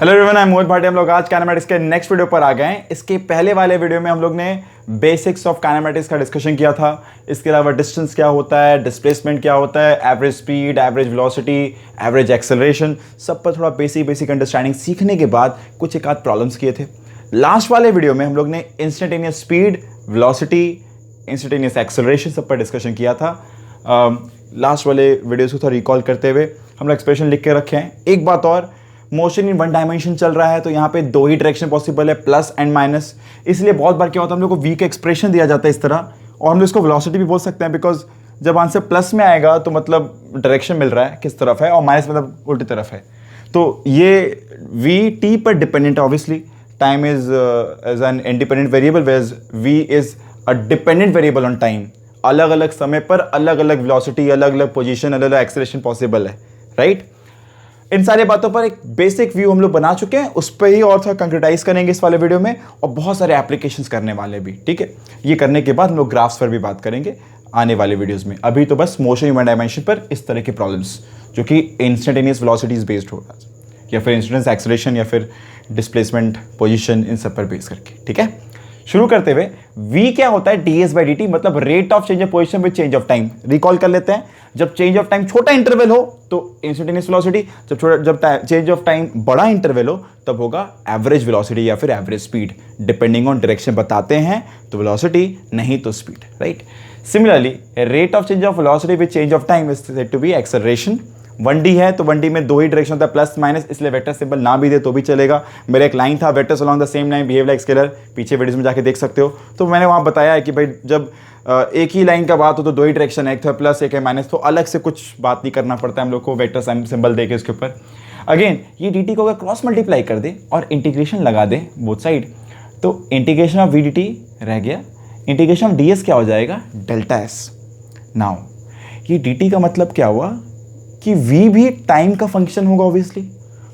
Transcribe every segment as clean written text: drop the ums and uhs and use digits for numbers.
Hello everyone, I am मोहित भाटी। हम लोग आज काइनेमैटिक्स के नेक्स्ट वीडियो पर आ गए हैं। इसके पहले वाले वीडियो में हम लोग ने बेसिक्स ऑफ काइनेमैटिक्स का डिस्कशन किया था। इसके अलावा डिस्टेंस क्या होता है, डिस्प्लेसमेंट क्या होता है, average speed, average velocity, average acceleration, सब पर थोड़ा बेसिक अंडरस्टैंडिंग सीखने के बाद कुछ एक आध प्रॉब्लम्स किए थे। लास्ट वाले वीडियो में हम लोग ने instantaneous speed, velocity, instantaneous acceleration सब पर डिस्कशन किया था। लास्ट वाले वीडियोस को थोड़ा रिकॉल करते हुए हम लोग एक्सप्रेशन लिख के रखे हैं। एक बात और, मोशन इन वन डायमेंशन चल रहा है तो यहाँ पे दो ही डायरेक्शन पॉसिबल है, प्लस एंड माइनस। इसलिए बहुत बार क्या होता है, हम लोग को वी का एक्सप्रेशन दिया जाता है इस तरह, और हम लोग इसको वेलोसिटी भी बोल सकते हैं, बिकॉज जब आंसर प्लस में आएगा तो मतलब डायरेक्शन मिल रहा है किस तरफ है, और माइनस मतलब उल्टी तरफ है। तो ये वी टी पर डिपेंडेंट है। Obviously time is an independent variable, whereas v is a dependent variable on time. अलग अलग समय पर अलग अलग वेलोसिटी, अलग अलग पोजीशन, अलग अलग एक्सेलरेशन पॉसिबल है, राइट। इन सारी बातों पर एक बेसिक व्यू हम लोग बना चुके हैं, उस पर ही और थोड़ा कंक्रीटाइज करेंगे इस वाले वीडियो में, और बहुत सारे एप्लीकेशंस करने वाले भी, ठीक है। ये करने के बाद हम लोग ग्राफ्स पर भी बात करेंगे आने वाले वीडियोस में। अभी तो बस मोशन इन वन डायमेंशन पर इस तरह के प्रॉब्लम्स जो कि इंस्टेंटेनियस वेलोसिटीज बेस्ड होगा, या फिर इंस्टेंटेनियस एक्सेलरेशन, या फिर डिस्प्लेसमेंट, पोजीशन, इन सब पर बेस करके, ठीक है। शुरू करते हुए, v क्या होता है, ds/dt, मतलब rate of change of position with change of time. Recall कर लेते हैं, जब चेंज ऑफ टाइम छोटा इंटरवल हो तो इंस्टेंटेनियस वेलोसिटी, जब चेंज ऑफ टाइम बड़ा इंटरवल हो तब होगा एवरेज वेलोसिटी या फिर average speed. Depending on direction बताते हैं तो वेलोसिटी, नहीं तो speed, right. Similarly rate of change of velocity with change of time is said to be acceleration. 1D है तो 1D में दो ही डायरेक्शन होता है, प्लस माइनस, इसलिए वेक्टर सिंबल ना भी दे तो भी चलेगा। मेरा एक लाइन था, vectors along the same line behave like scalar, पीछे वीडियोस में जाके देख सकते हो। तो मैंने वहाँ बताया है कि भाई जब एक ही लाइन का बात हो तो दो ही डायरेक्शन है, एक तो प्लस एक है माइनस, तो अलग से कुछ बात नहीं करना पड़ता है हम लोग को वेक्टर सिंबल दे के इसके ऊपर। अगेन ये dt को अगर क्रॉस मल्टीप्लाई कर दे और इंटीग्रेशन लगा दे बोथ साइड, तो इंटीग्रेशन ऑफ वी dt रह गया, इंटीग्रेशन ऑफ ds क्या हो जाएगा, डेल्टा s। नाउ ये dt का मतलब क्या हुआ कि v भी टाइम का फंक्शन होगा। ऑब्वियसली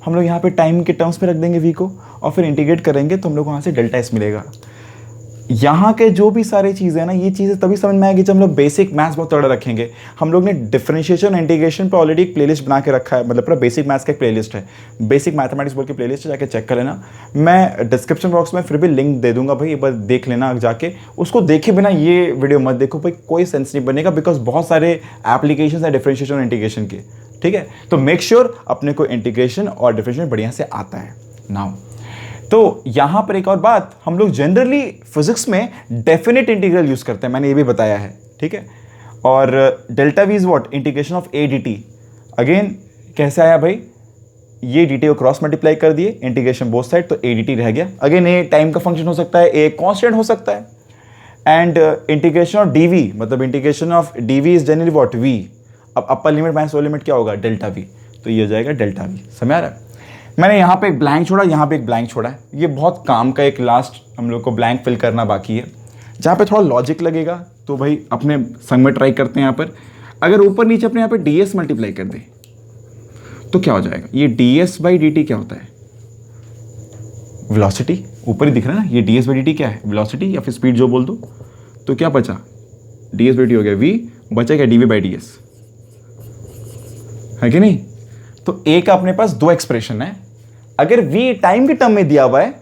हम लोग यहाँ पे टाइम के टर्म्स में रख देंगे v को, और फिर इंटीग्रेट करेंगे तो हम लोग को वहाँ से डेल्टा s मिलेगा। यहाँ के जो भी सारी चीज़ें हैं ना, ये चीज़ें तभी समझ में आएगी जब हम लोग बेसिक मैथ्स बहुत तगड़ा रखेंगे। हम लोग ने डिफरेंशिएशन इंटीग्रेशन पर ऑलरेडी एक प्लेलिस्ट बना के रखा है, मतलब पूरा बेसिक मैथ्स का एक प्लेलिस्ट है, बेसिक मैथमेटिक्स बोल के प्लेलिस्ट है, जाके चेक कर लेना। मैं डिस्क्रिप्शन बॉक्स में फिर भी लिंक दे दूंगा भाई, एक बार देख लेना जाके। उसको देखे बिना ये वीडियो मत देखो भाई, कोई सेंस नहीं बनेगा, बिकॉज बहुत सारे एप्लीकेशन है डिफरेंशिएशन और इंटीग्रेशन के, ठीक है। तो मेक श्योर अपने को इंटीग्रेशन और डिफरेंशिएशन बढ़िया से आता है। नाउ तो यहां पर एक और बात, हम लोग जनरली फिजिक्स में डेफिनेट इंटीग्रल यूज करते हैं, मैंने ये भी बताया है, ठीक है। और delta we is what, integration of a d T. Again कैसे आया भाई, ये डी टी को क्रॉस मल्टीप्लाई कर दिए, इंटीग्रेशन बोथ साइड, तो ए डी टी रह गया। अगेन ए टाइम का फंक्शन हो सकता है, ए कॉन्स्टेंट हो सकता है, and integration of D V, मतलब integration of D V is generally what, V. अब upper limit minus lower limit क्या होगा, डेल्टा वी, तो ये हो जाएगा डेल्टा वी। समझ आ रहा है। मैंने यहाँ पे एक ब्लैंक छोड़ा, यहाँ पे एक ब्लैंक छोड़ा है, ये बहुत काम का एक लास्ट हम लोग को ब्लैंक फिल करना बाकी है, जहाँ पे थोड़ा लॉजिक लगेगा। तो भाई अपने संग में ट्राई करते हैं। यहाँ पर अगर ऊपर नीचे अपने यहाँ पे ds मल्टीप्लाई कर दे तो क्या हो जाएगा, ये ds/dt क्या होता है, वेलोसिटी। ऊपर ही दिख रहा है ना, ये ds/dt क्या है, वेलोसिटी या फिर स्पीड जो बोल दो। तो क्या बचा, ds/dt हो गया v, बचा क्या dv/ds, है कि नहीं। तो a का अपने पास दो एक्सप्रेशन है। अगर v टाइम के टर्म में दिया हुआ है,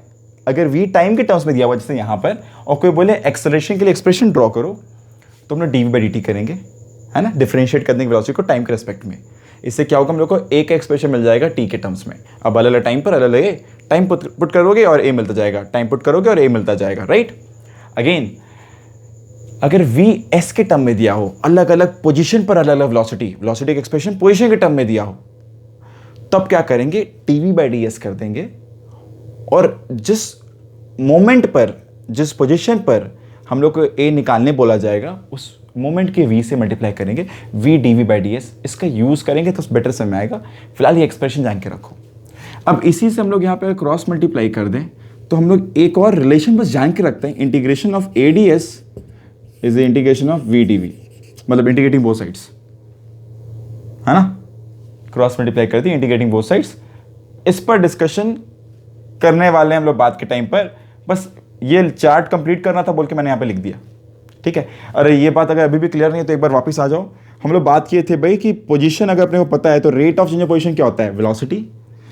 अगर v टाइम के टर्म्स में दिया हुआ है जैसे यहां पर, और कोई बोले एक्सेलरेशन के लिए एक्सप्रेशन ड्रॉ करो, तो हम लोग dv/dt करेंगे, है ना, डिफरेंशिएट कर देंगे वेलोसिटी को टाइम के रेस्पेक्ट में। इससे क्या होगा, हम लोग को a का एक्सप्रेशन मिल जाएगा t के टर्म्स में। अब अलग अलग टाइम पर अलग अलग टाइम पुट करोगे और a मिलता जाएगा, टाइम पुट करोगे और a मिलता जाएगा, राइट। अगेन अगर v s के टर्म में दिया हो, अलग अलग पोजीशन पर अलग अलग वेलोसिटी, वेलोसिटी का एक्सप्रेशन पोजीशन के टर्म में दिया हो, तब क्या करेंगे, dv/ds कर देंगे, और जिस मोमेंट पर, जिस पोजीशन पर हम लोग को a निकालने बोला जाएगा, उस मोमेंट के v से मल्टीप्लाई करेंगे, v dv/ds। इसका यूज करेंगे तो बेटर समझ आएगा। फिलहाल ये एक्सप्रेशन जान के रखो। अब इसी से हम लोग यहाँ पे क्रॉस मल्टीप्लाई कर दें तो हम लोग एक और रिलेशन बस जान के रखते हैं, integration of ads is the integration of v dv, मतलब इंटीग्रेटिंग बोथ साइड्स, है ना। क्रॉस मल्टीप्लाई कर दी, इंटीग्रेटिंग बोथ साइड्स। इस पर डिस्कशन करने वाले हैं हम लोग बाद के टाइम पर, बस ये चार्ट कंप्लीट करना था बोल के मैंने यहाँ पे लिख दिया, ठीक है। अरे ये बात अगर अभी भी क्लियर नहीं है तो एक बार वापस आ जाओ। हम लोग बात किए थे भाई कि पोजीशन अगर अपने को पता है तो rate of change of position क्या होता है, वेलोसिटी।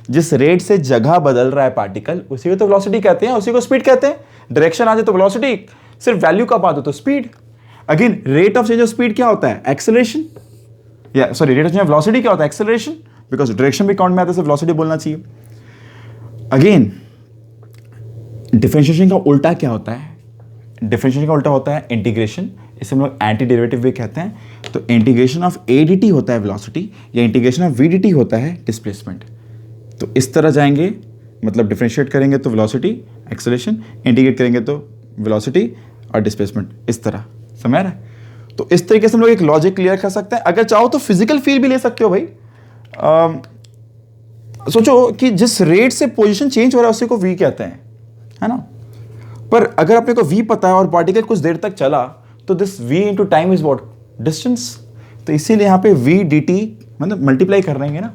जिस रेट से जगह बदल रहा है पार्टिकल उसी को तो वेलोसिटी कहते हैं, उसी को स्पीड कहते हैं। डायरेक्शन आ जाए तो वेलोसिटी, सिर्फ वैल्यू का बात हो तो speed. Again rate of change of speed क्या होता है? एक्सेलरेशन, या sorry rate of change of velocity क्या होता है? एक्सेलरेशन, बिकॉज डायरेक्शन भी काउंट में आता है, सिर्फ वेलोसिटी बोलना चाहिए। अगेन डिफरेंशिएशन का उल्टा क्या होता है? डिफरेंशिएशन का उल्टा होता है इंटीग्रेशन, इसे हम लोग एंटी डेरिवेटिव भी कहते हैं। तो integration of a d t होता है वेलोसिटी, या integration of v d t होता है डिस्प्लेसमेंट। तो इस तरह जाएंगे, मतलब डिफरेंशिएट करेंगे तो वेलोसिटी, एक्सेलरेशन, इंटीग्रेट करेंगे तो वेलोसिटी और डिस्प्लेसमेंट, इस तरह। समझ रहा है? तो इस तरीके से हम लोग एक लॉजिक क्लियर कर सकते हैं। अगर चाहो तो फिजिकल फील भी ले सकते हो भाई। सोचो कि जिस रेट से पोजीशन चेंज हो रहा है उसी को वी कहते हैं, है ना? पर अगर अपने को v पता है और पार्टिकल कुछ देर तक चला तो this v into time is what? Distance. तो इसीलिए यहाँ पे v dt मतलब मल्टीप्लाई कर रहे हैं ना,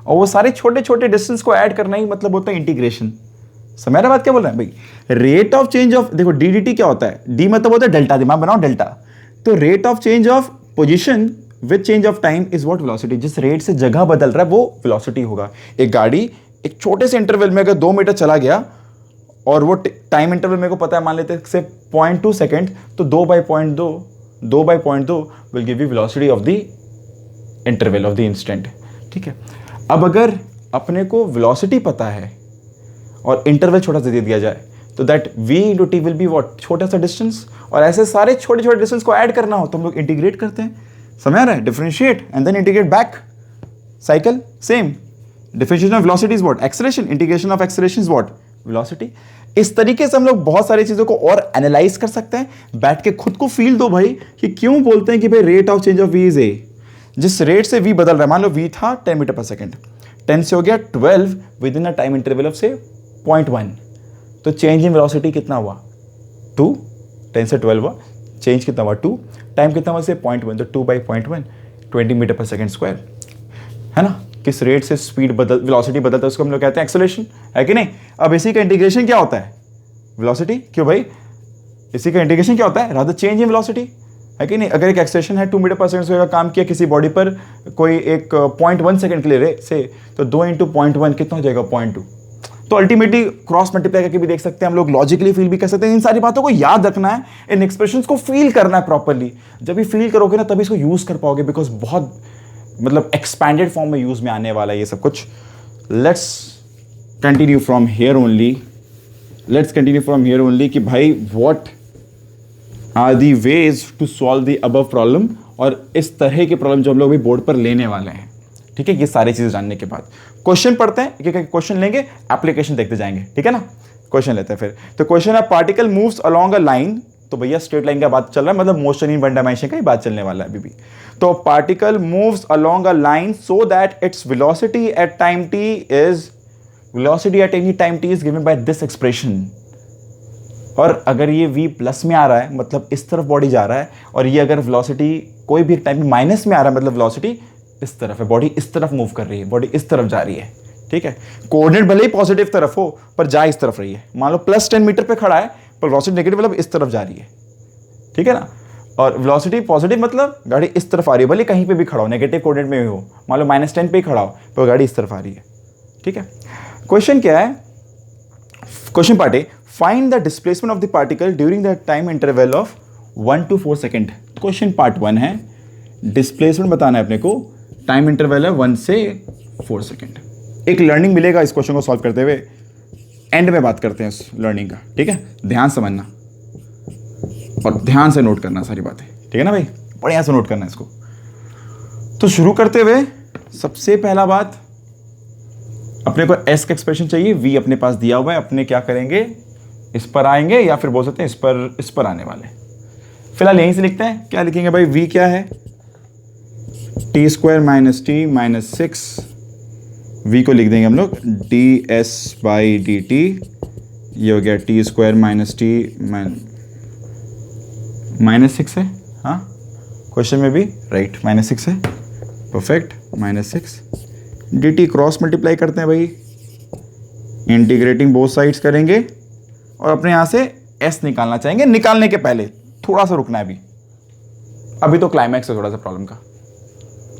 और वो सारे छोटे छोटे डिस्टेंस को ऐड करना ही मतलब होता है इंटीग्रेशन। समझ रहे बात क्या बोल रहे हैं भाई? रेट ऑफ चेंज ऑफ, देखो डी डी टी क्या होता है? डी मतलब होता है डेल्टा, दिमाग बनाओ डेल्टा। तो rate of change of position with change of time is what? Velocity. जिस रेट से जगह बदल रहा है वो वेलोसिटी होगा। एक गाड़ी एक छोटे से इंटरवल में अगर 2 मीटर चला गया और वो टाइम इंटरवल मेरे को पता है, मान लेते हैं से 0.2 सेकेंड, तो 2/0.2 will give you velocity of the interval of the instant. ठीक है, अब अगर अपने को वेलोसिटी पता है और इंटरवल छोटा सा दे दिया जाए तो that v into T will be what? छोटा सा डिस्टेंस। और ऐसे सारे छोटे छोटे डिस्टेंस को ऐड करना हो तो हम लोग इंटीग्रेट करते हैं। समझ आ रहा है? Differentiate and then integrate back, cycle same. Differentiation of velocity is what? Acceleration. Integration of acceleration is what? Velocity. इस तरीके से हम लोग बहुत सारी चीजों को और एनालाइज कर सकते हैं। बैठ के खुद को फील दो भाई कि क्यों बोलते हैं कि भाई rate of change of v is a। जिस रेट से v बदल रहा है, मान लो v था 10 मीटर पर सेकेंड, 10 से हो गया 12 with in a time interval of से 0.1, तो चेंज इन वेलोसिटी कितना हुआ? 2। 10 से 12 हुआ, चेंज कितना हुआ? 2। टाइम कितना हुआ? से 0.1, तो 2/0.1, 20 मीटर पर सेकेंड स्क्वायर, है ना? किस रेट से स्पीड बदल, वेलोसिटी बदलता है उसको हम लोग कहते हैं एक्सेलरेशन, है कि नहीं? अब इसी का इंटीग्रेशन क्या होता है? वेलोसिटी। क्यों भाई? इसी का इंटीग्रेशन क्या होता है? रादर चेंज इन वेलोसिटी, है कि नहीं? अगर एक एक्सेलरेशन है 2 मीटर पर सेकंड का काम किया किसी बॉडी पर कोई एक 0.1 सेकंड के लिए से, तो 2 इंटू 0.1 कितना हो जाएगा? 0.2। तो अल्टीमेटली क्रॉस मल्टीप्लाई करके भी देख सकते हैं हम लोग, लॉजिकली फील भी कर सकते हैं। इन सारी बातों को याद रखना है, इन एक्सप्रेशंस को फील करना है प्रॉपरली। जब भी फील करोगे ना तभी इसको यूज कर पाओगे, बिकॉज बहुत मतलब एक्सपैंडेड फॉर्म में यूज में आने वाला है ये सब कुछ। Let's continue from here only कि भाई what are the ways to solve the above problem, और इस तरह के प्रॉब्लम जो हम लोग भी बोर्ड पर लेने वाले हैं। ठीक है, ये सारी चीजें जानने के बाद क्वेश्चन पढ़ते हैं, एक क्वेश्चन लेंगे, एप्लीकेशन देखते जाएंगे। ठीक है ना? क्वेश्चन लेते हैं फिर। तो क्वेश्चन है particle moves along a line, तो भैया स्ट्रेट लाइन का बात चल रहा है, मतलब मोशन इन वन डायमेंशन का ही बात चलने वाला है अभी भी। तो particle moves along a line so that its velocity at time T is, velocity at any time T is given by this expression. और अगर ये v प्लस में आ रहा है मतलब इस तरफ बॉडी जा रहा है, और ये अगर वेलोसिटी कोई भी टाइम में माइनस में आ रहा है मतलब वेलोसिटी इस तरफ है, बॉडी इस तरफ मूव कर रही है, बॉडी इस तरफ जा रही है। ठीक है, कोऑर्डिनेट भले ही पॉजिटिव तरफ हो पर जा इस तरफ रही है। मान लो +10 मीटर पे खड़ा है पर वेलोसिटी नेगेटिव मतलब इस तरफ जा रही है। ठीक है ना? और वेलोसिटी पॉजिटिव मतलब गाड़ी इस तरफ आ रही है, भले कहीं पे भी खड़ा हो, नेगेटिव कोऑर्डिनेट में भी हो, मान लो -10 पे ही खड़ा हो पर गाड़ी इस तरफ आ रही है। ठीक है, क्वेश्चन क्या है? Question part A, find the displacement of the particle during the time interval of 1 to 4 second. Question part 1 है, डिस्प्लेसमेंट बताना है अपने को, टाइम इंटरवल है 1 से 4 सेकेंड। एक लर्निंग मिलेगा इस क्वेश्चन को सॉल्व करते हुए, एंड में बात करते हैं इस लर्निंग का। ठीक है, ध्यान समझना और ध्यान से नोट करना सारी बातें। ठीक है ना भाई? बढ़िया से नोट करना इसको। तो शुरू करते हुए सबसे पहला बात, अपने को एस का एक्सप्रेशन चाहिए, वी अपने पास दिया हुआ है, अपने क्या करेंगे, इस पर आएंगे या फिर बोल सकते हैं इस पर आने वाले। फिलहाल यहीं से लिखते हैं, क्या लिखेंगे भाई? वी क्या है? T square minus t minus 6, v को लिख देंगे हम लोग d s by d t, ये हो गया टी स्क्वायर माइनस टी -6 है। हाँ, क्वेश्चन में भी राइट -6 है, perfect, -6 D T cross multiply करते हैं भाई, इंटीग्रेटिंग बोथ साइड्स करेंगे और अपने यहाँ से एस निकालना चाहेंगे। निकालने के पहले थोड़ा सा रुकना है अभी तो क्लाइमैक्स है थोड़ा सा प्रॉब्लम का,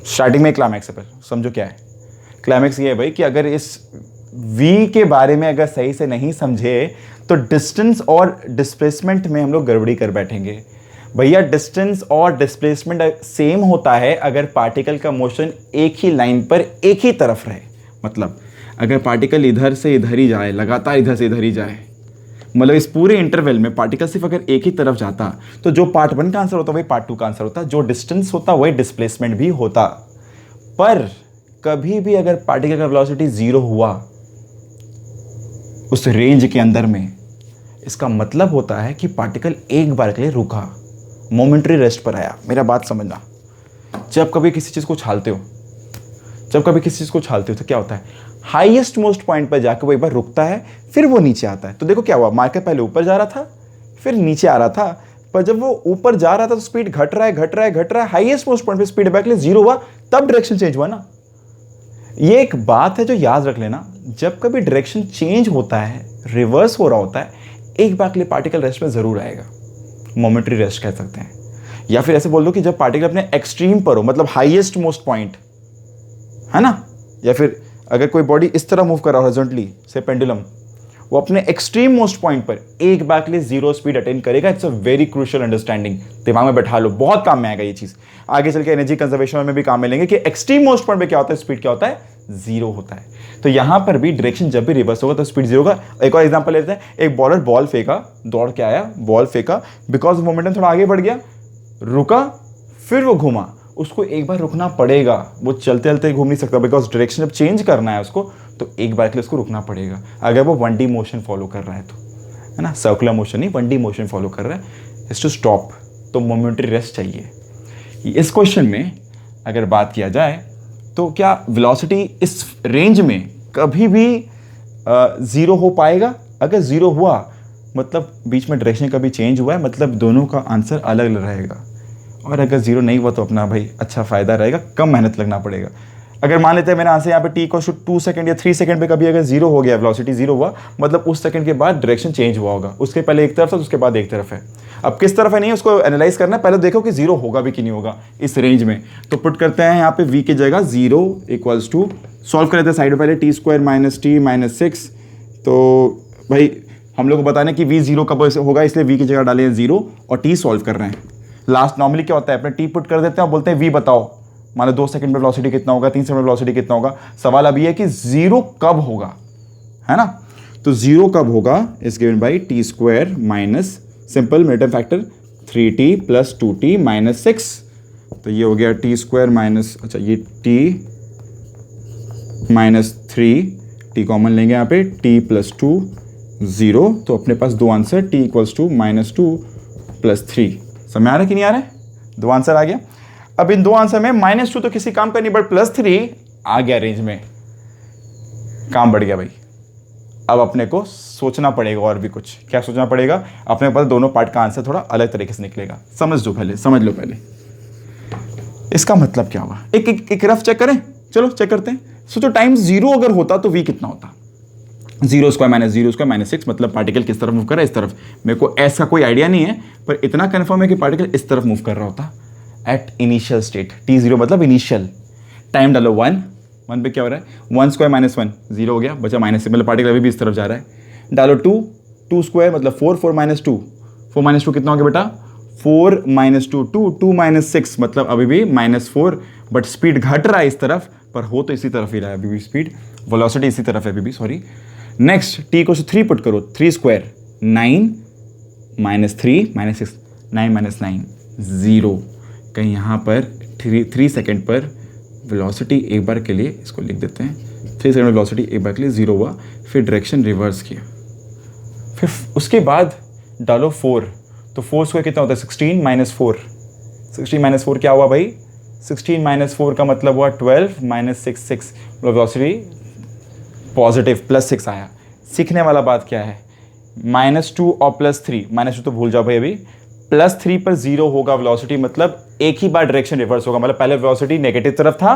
स्टार्टिंग में क्लाइमैक्स है, पर समझो क्या है। क्लाइमेक्स ये है भाई कि अगर इस v के बारे में अगर सही से नहीं समझे तो डिस्टेंस और डिस्प्लेसमेंट में हम लोग गड़बड़ी कर बैठेंगे। भैया डिस्टेंस और डिस्प्लेसमेंट सेम होता है अगर पार्टिकल का मोशन एक ही लाइन पर एक ही तरफ रहे। मतलब अगर पार्टिकल इधर से इधर ही जाए, लगातार इधर से इधर ही जाए, मतलब इस पूरे इंटरवल में पार्टिकल सिर्फ अगर एक ही तरफ जाता तो जो पार्ट 1 का आंसर होता वही पार्ट 2 का आंसर होता, जो डिस्टेंस होता वही डिस्प्लेसमेंट भी होता। पर कभी भी अगर पार्टिकल का वेलोसिटी 0 हुआ उस रेंज के अंदर में, इसका मतलब होता है कि पार्टिकल एक बार के लिए रुका, मोमेंटरी रेस्ट पर आया। मेरा बात समझना, जब कभी किसी चीज़ को छालते हो तो क्या होता है, हाईएस्ट मोस्ट पॉइंट पर जाकर वो एक बार रुकता है, फिर वो नीचे आता है। तो देखो क्या हुआ, मार्कर पहले ऊपर जा रहा था फिर नीचे आ रहा था, पर जब वो ऊपर जा रहा था तो स्पीड घट रहा है, हाईएस्ट मोस्ट पॉइंट पे स्पीड बैक 0 हुआ, तब डायरेक्शन चेंज हुआ ना। ये एक बात है जो याद रख लेना, जब कभी डायरेक्शन चेंज होता है, रिवर्स हो रहा होता है, एक बार के लिए पार्टिकल रेस्ट में जरूर आएगा, मोमेंटरी रेस्ट कह सकते हैं। या फिर ऐसे बोल दो कि जब पार्टिकल अपने एक्सट्रीम पर हो, मतलब हाईएस्ट मोस्ट पॉइंट है ना, या फिर अगर कोई बॉडी इस तरह मूव कर रहा हो हॉरिजॉन्टली से पेंडुलम, वो अपने एक्सट्रीम मोस्ट पॉइंट पर एक बार के लिए 0 स्पीड अटेन करेगा। It's a very crucial understanding, दिमाग में बैठा लो, बहुत काम में आएगा ये चीज। आगे चल के एनर्जी कंजर्वेशन में भी काम में लेंगे कि एक्सट्रीम मोस्ट पॉइंट पे क्या होता है, स्पीड क्या होता है, 0 होता है। तो यहां पर भी डायरेक्शन जब भी रिवर्स होगा तो स्पीड 0 होगा। एक और एग्जांपल लेते हैं, एक बॉलर बॉल फेंका, दौड़ के आया, बॉल फेंका, बिकॉज मोमेंटम थोड़ा आगे बढ़ गया, रुका, फिर वो घूमा, उसको एक बार रुकना पड़ेगा, वो चलते चलते घूम नहीं सकता, बिकॉज डायरेक्शन जब चेंज करना है उसको तो एक बार के लिए उसको रुकना पड़ेगा। अगर वो 1D मोशन फॉलो कर रहा है तो, है ना, सर्कुलर मोशन नहीं 1D मोशन फॉलो कर रहा है, इज टू स्टॉप, तो मोमेंटरी रेस्ट चाहिए। इस क्वेश्चन में अगर बात किया जाए तो क्या वेलोसिटी इस रेंज में कभी भी 0 हो पाएगा? अगर 0 हुआ मतलब बीच में डायरेक्शन कभी चेंज हुआ है, मतलब दोनों का आंसर अलग अलग रहेगा। और अगर 0 नहीं हुआ तो अपना भाई अच्छा फ़ायदा रहेगा, कम मेहनत लगना पड़ेगा। अगर मान लेते हैं मेरा आंसर यहाँ पे t = 2 सेकंड या 3 सेकंड पे कभी अगर 0 हो गया, वेलोसिटी 0 हुआ, मतलब उस सेकंड के बाद डायरेक्शन चेंज हुआ होगा, उसके पहले एक तरफ था तो उसके बाद एक तरफ है। अब किस तरफ है नहीं उसको एनालाइज करना है, पहले देखो कि 0 होगा भी कि नहीं होगा इस रेंज में। तो पुट करते हैं यहाँ पे v की जगह 0 = सॉल्व कर लेते हैं साइड में पहले, t² - t - 6। तो भाई हम लोग को बताना है कि v 0 कब होगा, इसलिए v की जगह डाले 0 और t सॉल्व कर रहे हैं। लास्ट नॉर्मली क्या होता है, अपने t पुट कर देते हैं और बोलते हैं v बताओ, मान लो 2 सेकंड में वेलोसिटी कितना होगा, 3 सेकंड में वेलोसिटी कितना होगा। सवाल अभी है कि 0 कब होगा, है ना। तो 0 कब होगा is given by t² - simple मिनिटम फैक्टर 3t + 2t - 6। तो ये हो गया t² अच्छा ये t - 3, t कॉमन लेंगे यहाँ पे, t + 2 0। तो अपने पास दो आंसर, t = -2 + 3। समझ आ रहा है कि नहीं आ रहा है? दो आंसर आ गया। अब इन दो आंसर में -2 तो किसी काम का नहीं, बट +3 आ गया रेंज में, काम बढ़ गया भाई। अब अपने को सोचना पड़ेगा और भी कुछ। क्या सोचना पड़ेगा? अपने पास दोनों पार्ट का आंसर थोड़ा अलग तरीके से निकलेगा। समझ लो पहले इसका मतलब क्या हुआ। एक रफ चेक करें, चलो चेक करते हैं। सोचो टाइम 0 अगर होता तो v कितना होता, 0² - 0² - 6, मतलब पार्टिकल किस तरफ मूव कर रहा है, इस तरफ। मेरे को ऐसा कोई आइडिया नहीं है, पर इतना कंफर्म है कि पार्टिकल इस तरफ मूव कर रहा होता एट इनिशियल स्टेट। t0 मतलब इनिशियल। टाइम डालो 1 पे क्या हो रहा है, 1² - 1 0 हो गया, बचा -6, मतलब पार्टिकल अभी भी इस तरफ जा रहा है। डालो 2² मतलब 4 - 2 4 - 2 कितना हो गया बेटा, 4 - 2 2 - 6 मतलब अभी भी -4, बट स्पीड घट रहा है इस तरफ, पर हो तो इसी तरफ ही रहा है अभी भी स्पीड, वेलोसिटी इसी तरफ है अभी भी, सॉरी। नेक्स्ट t = 3 पुट करो, 3² 9 - 3 - 6 9 - 9 0। कहीं यहाँ पर 3 सेकेंड पर वेलोसिटी एक बार के लिए, इसको लिख देते हैं, 3 सेकेंड में वेलोसिटी एक बार के लिए 0 हुआ, फिर डायरेक्शन रिवर्स किया, फिर उसके बाद डालो 4। तो 4² कितना होता है, 16 - 4 16 - 4 क्या हुआ भाई, 16 - 4 का मतलब हुआ 12 - 6 वेलोसिटी पॉजिटिव +6 आया। सीखने वाला बात क्या है, -2 और +3, -2 तो भूल जाओ भाई, अभी +3 पर 0 होगा वेलोसिटी, मतलब एक ही बार डायरेक्शन रिवर्स होगा। मतलब पहले वेलोसिटी नेगेटिव तरफ था,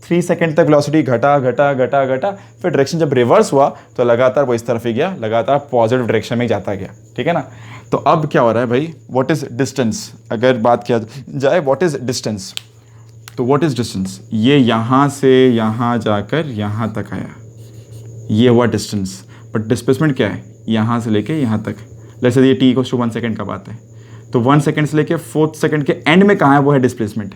3 सेकंड तक वेलोसिटी घटा, फिर डायरेक्शन जब रिवर्स हुआ तो लगातार वो इस तरफ ही गया, लगातार पॉजिटिव डायरेक्शन में जाता गया, ठीक है ना। तो अब क्या हो रहा है भाई, व्हाट इज डिस्टेंस, अगर बात किया जाए व्हाट इज डिस्टेंस, तो व्हाट इज डिस्टेंस, ये यहाँ से यहाँ जाकर यहाँ तक आया, ये हुआ डिस्टेंस। बट डिस्प्लेसमेंट क्या है, यहाँ से लेके यहाँ तक। लेट्स से ये t इक्वल्स टू 1 सेकेंड का बात है, तो 1 सेकेंड से लेके 4th सेकेंड के एंड में कहाँ है, वो है डिस्प्लेसमेंट।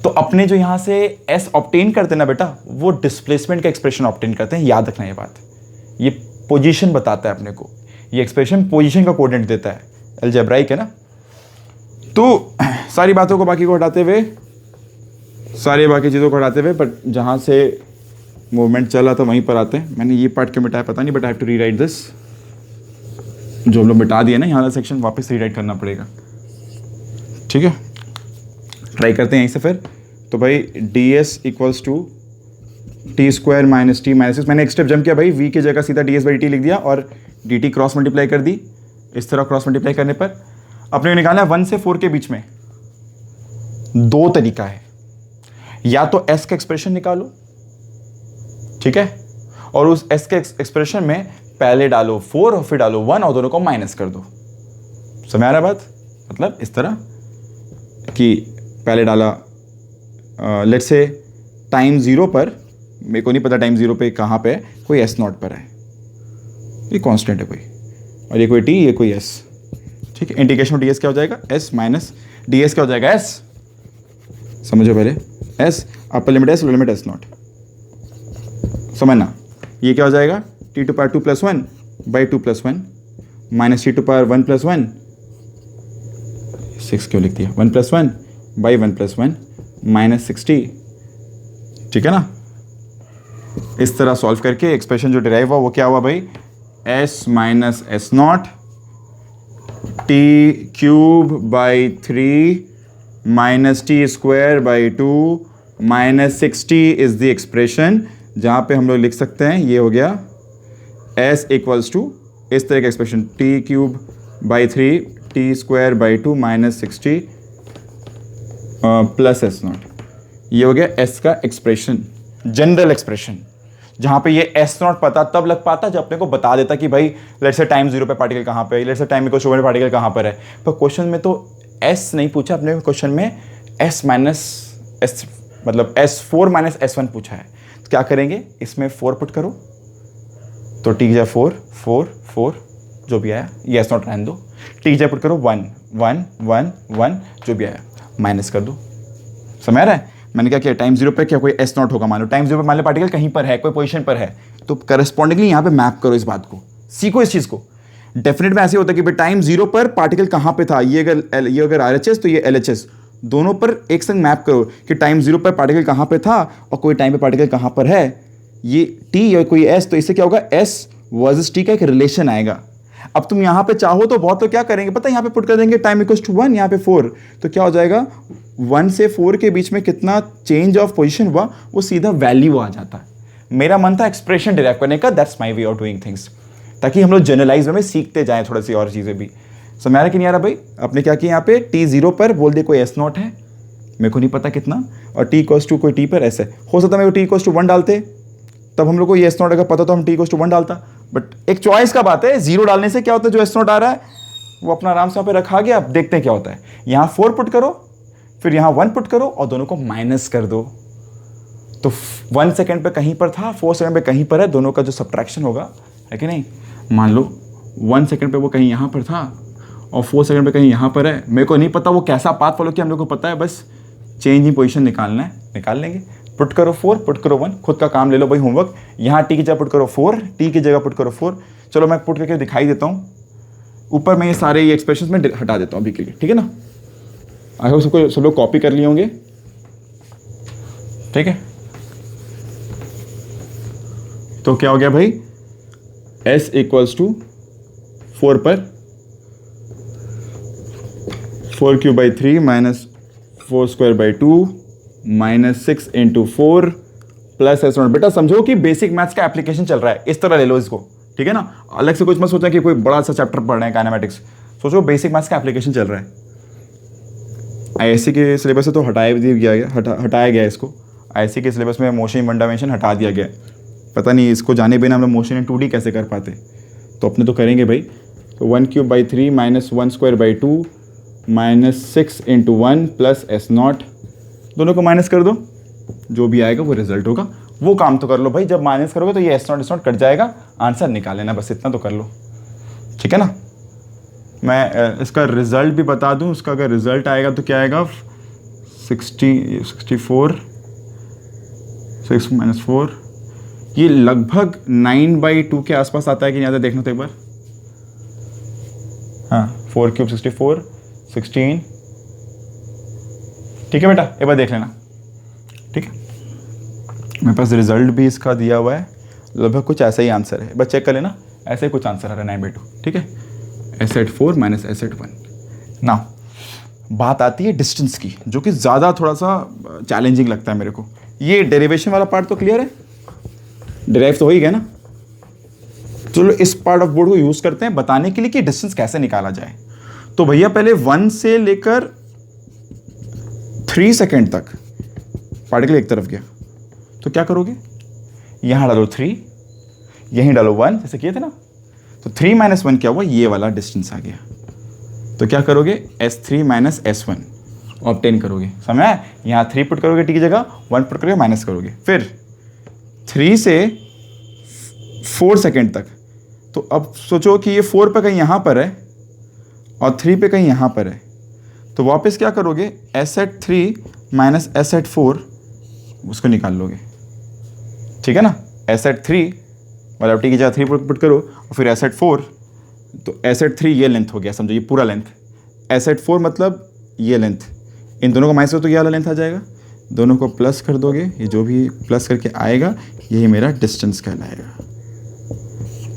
तो अपने जो यहाँ से s ऑब्टेन करते हैं ना बेटा, वो डिस्प्लेसमेंट का एक्सप्रेशन ऑब्टेन करते हैं। याद रखना ये बात, ये पोजीशन बताता है अपने को, ये एक्सप्रेशन पोजीशन का कोऑर्डिनेट देता है। अलजेब्राइक है ना। तो सारी बातों को बाकी को हटाते हुए, सारी बाकी चीज़ों को हटाते हुए, बट जहाँ से मूवमेंट चला था वहीं पर आते हैं। मैंने ये पार्ट क्यों मिटाया पता नहीं, but I have to rewrite this. जो हम लोग मिटा दिए ना यहाँ वाला सेक्शन, वापस रीराइट करना पड़ेगा। ठीक है, ट्राई करते हैं यहीं से फिर। तो भाई d s equals to t square minus t minus, मैंने एक स्टेप जंप किया भाई, वी की जगह सीधा डी एस बाई टी लिख दिया और डी टी क्रॉस मल्टीप्लाई कर दी। इस तरह क्रॉस मल्टीप्लाई करने पर अपने निकाला 1 से 4 के बीच में 2 तरीका है, या तो एस का एक्सप्रेशन निकालो, ठीक है, और उस एस के एक्सप्रेशन में पहले डालो 4 और फिर डालो 1 और दोनों को माइनस कर दो। समझ आ रहा बात, मतलब इस तरह कि पहले डाला लेट्स से टाइम 0 पर, मेरे को नहीं पता टाइम 0 पे कहाँ पे है, कोई एस नॉट पर है, ये कांस्टेंट है कोई, और ये कोई टी, ये कोई एस। ठीक है, इंटीग्रेशन डी एस क्या हो जाएगा, एस माइनस डी एस क्या हो जाएगा, एस। समझो पहले, s upper limit s, lower limit s not. समझना, ये क्या हो जाएगा, t to power 2 + 1 by 2 + 1 minus t to power 1 + 1, 6 क्यों लिख दिया, 1 + 1 बाई 1 + 1 माइनस 60। ठीक है ना। इस तरह सॉल्व करके एक्सप्रेशन जो डिराइव हुआ वो क्या हुआ भाई, S minus S not T cube by 3 minus T square by 2 minus 60 is the expression, जहाँ पे हम लोग लिख सकते हैं, ये हो गया s इक्वल्स टू इस तरह का expression, T cube by 3 T square by 2 minus 60 plus S not. ये हो गया s का एक्सप्रेशन, जनरल एक्सप्रेशन, जहाँ पे ये एस नॉट पता तब लग पाता जब अपने को बता देता कि भाई लेट्स से टाइम 0 पे पार्टिकल कहाँ पे है, let's say time equals to 1 particle कहाँ पर है। पर क्वेश्चन में तो s नहीं पूछा अपने क्वेश्चन में, s माइनस एस मतलब S4 माइनस S1 पूछा है। तो क्या करेंगे, इसमें 4 पुट करो, तो टी जा 4 4 4 जो भी आया, ये S नॉट रहने दो, टी जा पुट करो 1 1 1 1 जो भी आया माइनस कर दो। समझ रहा है, मैंने क्या किया, टाइम 0 पे क्या कोई S नॉट होगा, मान लो टाइम 0 पे मान लो पार्टिकल कहीं पर है, कोई पोजीशन पर है, तो करस्पॉन्डिंगली यहाँ पे मैप करो इस बात को, सीखो इस चीज़ को। डेफिनेट में ऐसे होता है कि भाई टाइम 0 पर पार्टिकल कहाँ पे था, ये अगर RHS तो ये LHS, दोनों पर एक संग मैप करो कि टाइम 0 पर पार्टिकल कहाँ पे था और कोई टाइम पे पार्टिकल कहाँ पर है, ये टी और कोई एस, तो इससे क्या होगा, एस वर्सेस टी का एक रिलेशन आएगा। अब तुम यहाँ पे चाहो तो बहुत तो क्या करेंगे पता है, यहाँ पे पुट कर देंगे टाइम इक्वल्स टू 1, यहाँ पे 4, तो क्या हो जाएगा 1 से 4 के बीच में कितना चेंज ऑफ पोजीशन हुआ वो सीधा वैल्यू आ जाता है। मेरा मन था एक्सप्रेशन डिराइव करने का, that's my way of doing things, ताकि हम लोग जनरलाइज में सीखते जाएं थोड़ी सी और चीज़ें भी। समझ आ रहा कि नहीं आ रहा भाई, आपने क्या किया यहाँ पे टी 0 पर बोल दे कोई एस नॉट है, मेरे को नहीं पता कितना, और टी इक्वल्स टू कोई टी पर ऐसे हो सकता है, मेरे को टी इक्वल्स टू 1 डालते, तब हम लोग को ये एस नॉट अगर पता तो हम टी इक्वल्स टू 1 डालता, बट एक चॉइस का बात है, 0 डालने से क्या होता है, जो एस नॉट आ रहा है वो अपना आराम से यहाँ पे रखा गया। अब देखते हैं क्या होता है, यहाँ 4 पुट करो, फिर यहाँ 1 पुट करो और दोनों को माइनस कर दो, तो 1 सेकेंड पे कहीं पर था, 4 सेकेंड पे कहीं पर है, दोनों का जो सब्ट्रैक्शन होगा है कि नहीं, मान लो 1 सेकेंड पे वो कहीं यहाँ पर था और 4 सेकेंड पे कहीं यहाँ पर है, मेरे को नहीं पता वो कैसा पाथ फॉलो किया, हम लोग को पता है बस चेंज इन पोजीशन निकालना है, निकाल लेंगे। पुट करो 4, पुट करो 1, खुद का काम ले लो भाई होमवर्क। यहाँ टी की जगह पुट करो 4, टी की जगह पुट करो 4। चलो मैं पुट करके दिखाई देता हूँ, ऊपर मैं ये सारे ये एक्सप्रेशंस में हटा देता हूँ अभी के लिए, ठीक है ना। आई होप सबको सब लोग कॉपी कर लिए होंगे, ठीक है। तो क्या हो गया भाई, s इक्वल्स टू 4 पर 4 cube by 3 minus 4 square by 2 minus 6 into 4 plus S not. बेटा समझो कि बेसिक मैथ्स का एप्लीकेशन चल रहा है, इस तरह ले लो इसको, ठीक है ना। अलग से कुछ मत सोचा कि कोई बड़ा सा चैप्टर पढ़ रहे हैं काइनेमेटिक्स, सोचो बेसिक मैथ्स का एप्लीकेशन चल रहा है। आईएससी के सिलेबस से तो हटाया गया इसको, आईएससी के सिलेबस में मोशन इन वन डायमेंशन हटा दिया गया। पता नहीं इसको जाने बिना हम लोग मोशन इन 2D कैसे कर पाते, तो अपने तो करेंगे भाई। तो 1 cube by 3 minus 1 square by 2 minus 6 into 1 plus S not दोनों को माइनस कर दो, जो भी आएगा वो रिजल्ट होगा। वो काम तो कर लो भाई, जब माइनस करोगे तो ये S0 कट जाएगा, आंसर निकाल लेना, बस इतना तो कर लो, ठीक है ना। मैं इसका रिजल्ट भी बता दूं, उसका अगर रिजल्ट आएगा तो क्या आएगा, 64 6 - 4, ये लगभग 9/2 के आसपास आता है कि नहीं आता, देखना तो एक बार। हाँ 4³ 64 16, ठीक है बेटा, एक बार देख लेना, ठीक है। मेरे पास रिजल्ट भी इसका दिया हुआ है, लगभग कुछ ऐसा ही आंसर है, बस चेक कर लेना, ऐसे ही कुछ आंसर आ रहा है 9/2, ठीक है। S@4 - S@1। ना बात आती है डिस्टेंस की, जो कि ज़्यादा थोड़ा सा चैलेंजिंग लगता है मेरे को। ये डेरिवेशन वाला पार्ट तो क्लियर है, डिराइव तो हो ही गया ना। चलो इस पार्ट ऑफ बोर्ड को यूज़ करते हैं बताने के लिए कि डिस्टेंस कैसे निकाला जाए। तो भैया पहले 1 से लेकर 3 सेकेंड तक पार्टिकल एक तरफ गया, तो क्या करोगे, यहाँ डालो 3, यहीं डालो 1, जैसे किए थे ना। तो 3 - 1 क्या हुआ, ये वाला डिस्टेंस आ गया। तो क्या करोगे, S3 - S1 ऑब्टेन करोगे, समझ आया। यहाँ 3 पुट करोगे टी की जगह, 1 पुट करोगे, माइनस करोगे। फिर 3 से 4 सेकेंड तक, तो अब सोचो कि ये 4 पे कहीं यहाँ पर है और 3 पे कहीं यहाँ पर है, तो वापस क्या करोगे, S@3 - S@4 उसको निकाल लोगे, ठीक है ना। S@3 मतलब टी की जगह 3 पुट करो और फिर S@4, तो S@3 ये लेंथ हो गया, समझो ये पूरा लेंथ। S@4 मतलब ये लेंथ, इन दोनों को माइनस करो तो ये वाला लेंथ आ जाएगा, दोनों को प्लस कर दोगे, ये जो भी प्लस करके आएगा यही मेरा डिस्टेंस कहलाएगा।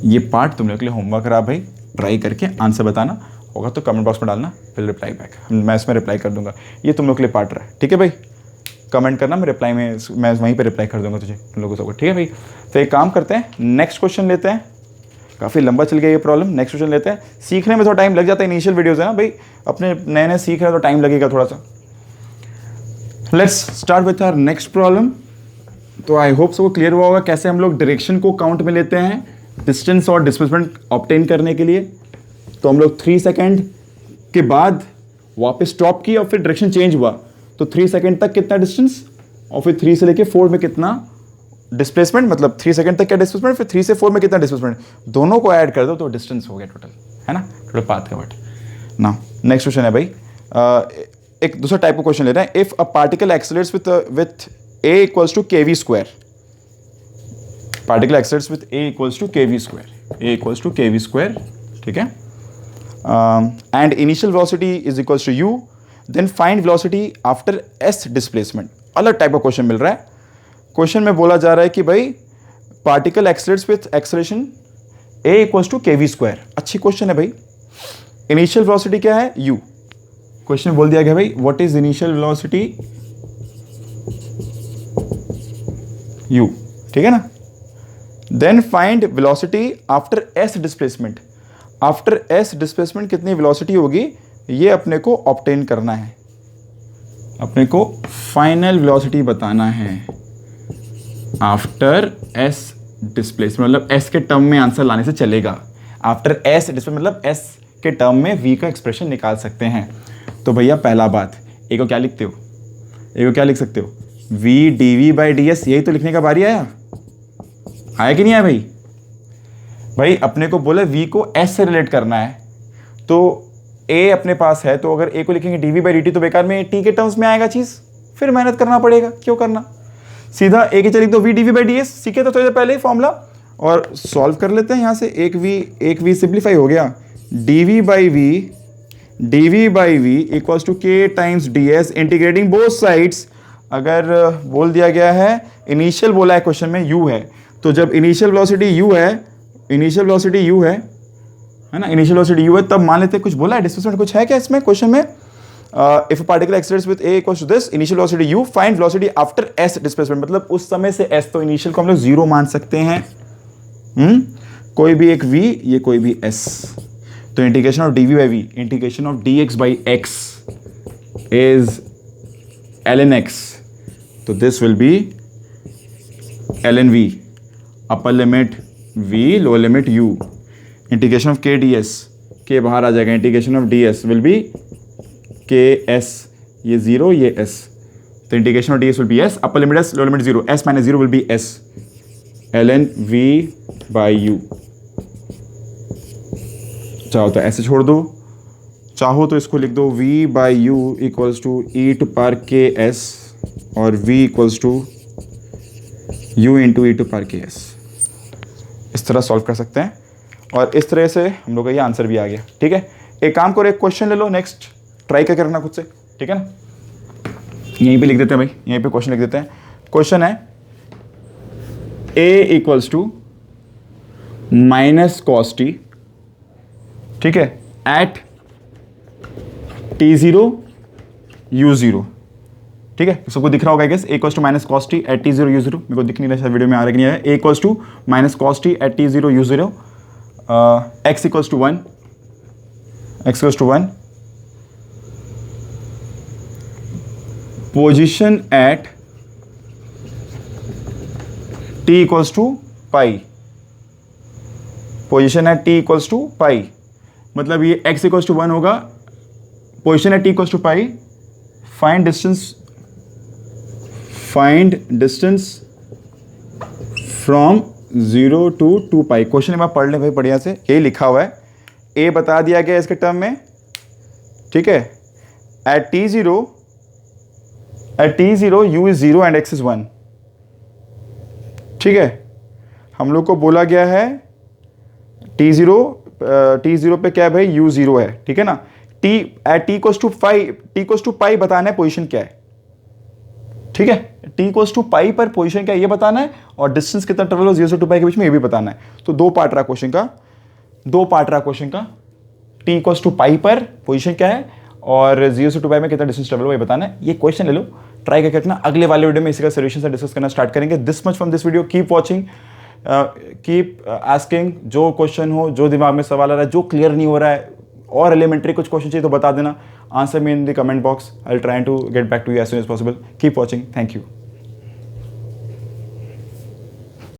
ये पार्ट तुम लोग के लिए होमवर्क रहा भाई, ट्राई करके आंसर बताना होगा तो कमेंट बॉक्स में डालना, फिर रिप्लाई बैक, मैं इसमें रिप्लाई कर दूंगा। ये तुम लोग के लिए पार्ट रहा है, ठीक है भाई। कमेंट करना, मैं रिप्लाई में मैं वहीं पे रिप्लाई कर दूंगा तुझे, तुम लोगों को, ठीक है भाई। तो एक काम करते हैं, नेक्स्ट क्वेश्चन लेते हैं। काफ़ी लंबा चल गया ये प्रॉब्लम, नेक्स्ट क्वेश्चन लेते हैं। सीखने में थोड़ा टाइम लग जाता है, इनिशियल वीडियोज़ है ना भाई, अपने नए नए सीख रहे हैं तो टाइम लगेगा थोड़ा सा। Let's start with our next problem. तो आई होप सबको क्लियर हुआ होगा कैसे हम लोग डायरेक्शन को काउंट में लेते हैं डिस्टेंस और डिस्प्लेसमेंट ऑब्टेन करने के लिए। तो हम लोग 3 सेकेंड के बाद वापस स्टॉप किया और फिर डायरेक्शन चेंज हुआ, तो 3 सेकेंड तक कितना डिस्टेंस और फिर 3 से लेके 4 में कितना डिस्प्लेसमेंट, मतलब 3 सेकेंड तक क्या डिस्प्लेसमेंट, फिर 3 से 4 में कितना डिस्प्लेसमेंट, दोनों को ऐड कर दो तो डिस्टेंस हो गया टोटल, है ना, टोटल पाथ कवर्ड। ना नेक्स्ट क्वेश्चन है भाई, एक दूसरा टाइप का क्वेश्चन ले रहे हैं। If a particle accelerates with A = kv², particle accelerates with A = kv², ठीक है, and initial velocity is equals to u, then find velocity after s displacement. अलग टाइप का क्वेश्चन मिल रहा है। क्वेश्चन में बोला जा रहा है कि भाई particle accelerates with acceleration A = kv²। अच्छी क्वेश्चन है भाई। इनिशियल वेलोसिटी क्या है, u। क्वेश्चन में बोल दिया गया भाई what is initial velocity, u, ठीक है ना। Then find velocity after s displacement. After s displacement कितनी वेलोसिटी होगी ये अपने को ऑब्टेन करना है, अपने को फाइनल वेलोसिटी बताना है आफ्टर s डिस्प्लेसमेंट, मतलब s के टर्म में आंसर लाने से चलेगा। आफ्टर s डिस्प्लेसमेंट मतलब s के टर्म में v का एक्सप्रेशन निकाल सकते हैं। तो भैया पहला बात, ए को क्या लिखते हो, ए को क्या लिख सकते हो, v dv/ds, यही तो लिखने का बारी आया कि नहीं आया भाई। भाई अपने को बोला v को s से रिलेट करना है, तो a अपने पास है, तो अगर a को लिखेंगे dv/dt तो बेकार में t के टर्म्स में आएगा चीज़, फिर मेहनत करना पड़ेगा, क्यों करना, सीधा a के चलिए तो v dv/ds सीखे तो थोड़ी देर पहले ही फॉर्मूला, और सॉल्व कर लेते हैं यहाँ से। एक v सिंप्लीफाई हो गया, dv/v equals to k times ds integrating both sides. अगर बोल दिया गया है इनिशियल बोला है क्वेश्चन में u है, तो जब इनिशियल वेलोसिटी u है, है ना, इनिशियल वेलोसिटी u है, तब मान लेते हैं कुछ बोला है डिस्प्लेसमेंट कुछ है क्या इसमें क्वेश्चन में। If a particle accelerates with a equals to this initial velocity u, find velocity after s displacement, मतलब उस समय से s, तो इनिशियल को हम लोग 0 मान सकते हैं, कोई भी एक v, ये कोई भी s, तो integration of dv/v, integration of dx/x is ln x, तो this will be ln v, upper limit v, lower limit u, integration of k ds, k बाहर आ जाएगा, integration of ds will be ks, ये 0 ये s, तो तो integration of ds will be s, upper limit s, lower limit 0, s minus 0 will be s ln v by u। चाहो तो ऐसे छोड़ दो, चाहो तो इसको लिख दो v by u equals to e to power k s और v equals to u into e to power k s। इस तरह सॉल्व कर सकते हैं और इस तरह से हम लोग का ये आंसर भी आ गया। ठीक है, एक काम करो, एक क्वेश्चन ले लो, नेक्स्ट ट्राई करके रखना खुद से। ठीक है ना, यहीं पे लिख देते हैं भाई, यहीं पे क्वेश्चन लिख देते हैं। क्वेश्चन है a equals to minus cos t, ठीक है, एट t0 u0। ठीक है, सबको दिख रहा होगा guess, a equals to minus cos T at t0 u0। मेरे को दिख नहीं रहा शायद वीडियो में आ रहा कि नहीं आया। a equals to minus cos T at t0 u0, x equals to 1, x equals to 1, position at t equals to pi, position at t equals to pi, मतलब ये x इक्वल्स टू 1 होगा, position at t equals to pi. Find distance from 0 to 2 pi. Question आप पढ़ लें भाई बढ़िया से, यही लिखा हुआ है, a बता दिया गया इसके टर्म में। ठीक है, at t0 u is 0 and x is 1। ठीक है, हम लोग को बोला गया है t0 पे क्या है भाई, u 0 है। ठीक है ना, एट t इक्वल्स टू पाई बताना है पोजीशन क्या है। ठीक है, t इक्वल्स टू पाई पर पोजीशन क्या है ये बताना है, और डिस्टेंस कितना ट्रेवल हो 0 से 2 पाई के बीच में ये भी बताना है। तो दो पार्ट रहा क्वेश्चन का, t इक्वल्स टू पाई पर पोजीशन क्या है और 0 से 2 पाई में कितना डिस्टेंस ट्रेवल हो ये बताना है। ये क्वेश्चन ले लो, ट्राई करके रखना। अगले वाले वीडियो में इसी का सोल्यूशन से डिस्कस करना स्टार्ट करेंगे। This much from this video, keep watching, keep asking. जो क्वेश्चन हो, जो दिमाग में सवाल आ रहा है, जो क्लियर नहीं हो रहा है, और एलिमेंट्री कुछ क्वेश्चन चाहिए तो बता देना, answer me in the comment box. I will try to get back to you as soon as possible. Keep watching, thank you.